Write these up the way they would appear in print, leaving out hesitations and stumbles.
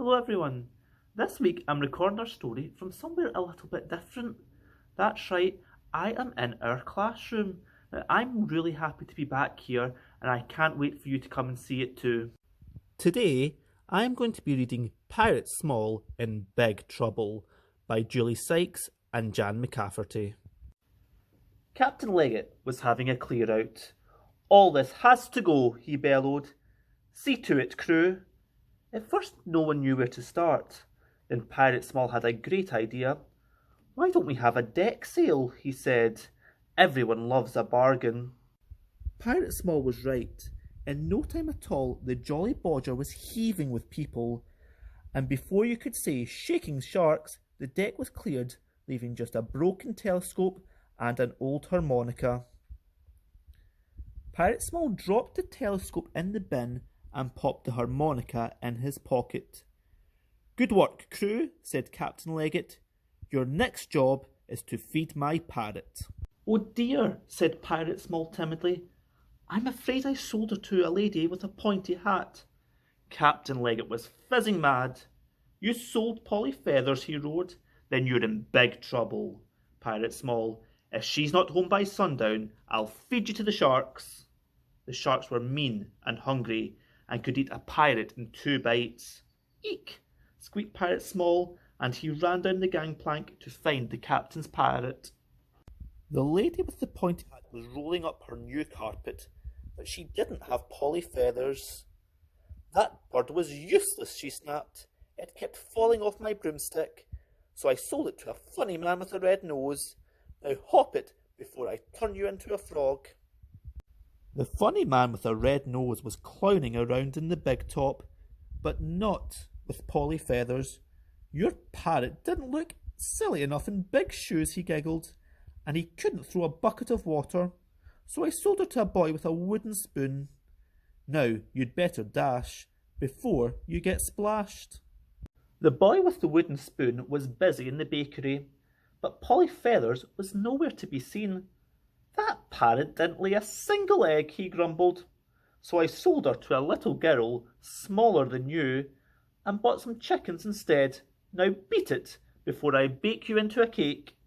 Hello everyone. This week I'm recording our story from somewhere a little bit different. That's right, I am in our classroom. Now, I'm really happy to be back here and I can't wait for you to come and see it too. Today I'm going to be reading Pirate Small in Big Trouble by Julie Sykes and Jan McCafferty. Captain Leggett was having a clear out. "All this has to go," he bellowed. "See to it, crew." At first no one knew where to start. Then Pirate Small had a great idea. "Why don't we have a deck sail?" he said. "Everyone loves a bargain." Pirate Small was right. In no time at all the Jolly Bodger was heaving with people, and before you could say shaking sharks, the deck was cleared, leaving just a broken telescope and an old harmonica. Pirate Small dropped the telescope in the bin and popped the harmonica in his pocket. "Good work, crew," said Captain Leggett. "Your next job is to feed my parrot." "Oh dear," said Pirate Small timidly. "I'm afraid I sold her to a lady with a pointy hat." Captain Leggett was fizzing mad. "You sold Polly Feathers," he roared. "Then you're in big trouble, Pirate Small. If she's not home by sundown, I'll feed you to the sharks." The sharks were mean and hungry and could eat a pirate in 2 bites. "Eek!" squeaked Pirate Small, and he ran down the gangplank to find the captain's parrot. The lady with the pointy hat was rolling up her new carpet, but she didn't have Polly Feathers. "That bird was useless," she snapped. "It kept falling off my broomstick, so I sold it to a funny man with a red nose. Now hop it before I turn you into a frog." The funny man with a red nose was clowning around in the big top, but not with Polly Feathers. "Your parrot didn't look silly enough in big shoes," he giggled, "and he couldn't throw a bucket of water, so I sold her to a boy with a wooden spoon. Now you'd better dash before you get splashed." The boy with the wooden spoon was busy in the bakery, but Polly Feathers was nowhere to be seen. "That parrot didn't lay a single egg," he grumbled. "So I sold her to a little girl smaller than you and bought some chickens instead. Now beat it before I bake you into a cake."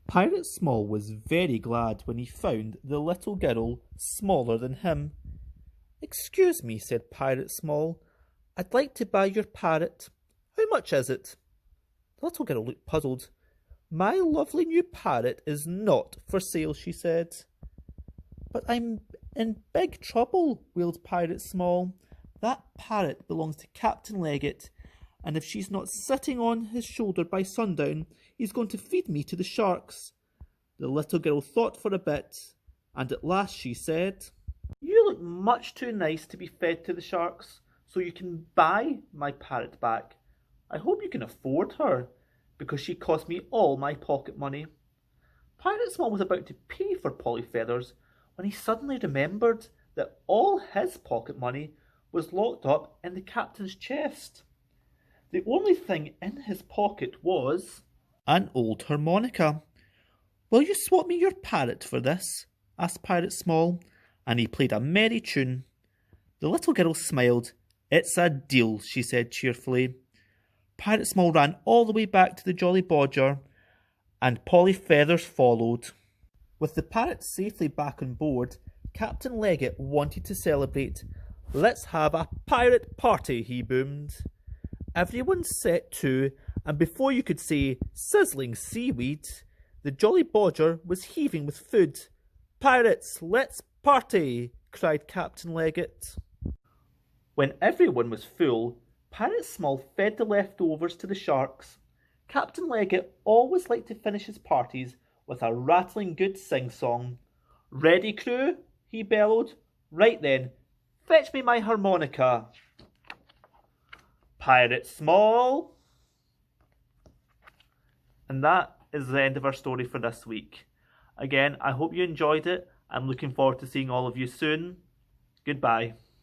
Pirate Small was very glad when he found the little girl smaller than him. "Excuse me," said Pirate Small. "I'd like to buy your parrot. How much is it?" The little girl looked puzzled. "My lovely new parrot is not for sale," she said. "But I'm in big trouble," wailed Pirate Small. "That parrot belongs to Captain Leggett, and if she's not sitting on his shoulder by sundown, he's going to feed me to the sharks." The little girl thought for a bit, and at last she said, "You look much too nice to be fed to the sharks, so you can buy my parrot back. I hope you can afford her, because she cost me all my pocket money." Pirate Small was about to pay for Polly Feathers when he suddenly remembered that all his pocket money was locked up in the captain's chest. The only thing in his pocket was an old harmonica. "Will you swap me your parrot for this?" asked Pirate Small, and he played a merry tune. The little girl smiled. "It's a deal," she said cheerfully. Pirate Small ran all the way back to the Jolly Bodger, and Polly Feathers followed. With the parrot safely back on board, Captain Leggett wanted to celebrate. "Let's have a pirate party," he boomed. Everyone set to, and before you could say sizzling seaweed, the Jolly Bodger was heaving with food. "Pirates, let's party!" cried Captain Leggett. When everyone was full, Pirate Small fed the leftovers to the sharks. Captain Leggett always liked to finish his parties with a rattling good sing-song. "Ready, crew?" he bellowed. "Right then, fetch me my harmonica. Pirate Small." And that is the end of our story for this week. Again, I hope you enjoyed it. I'm looking forward to seeing all of you soon. Goodbye.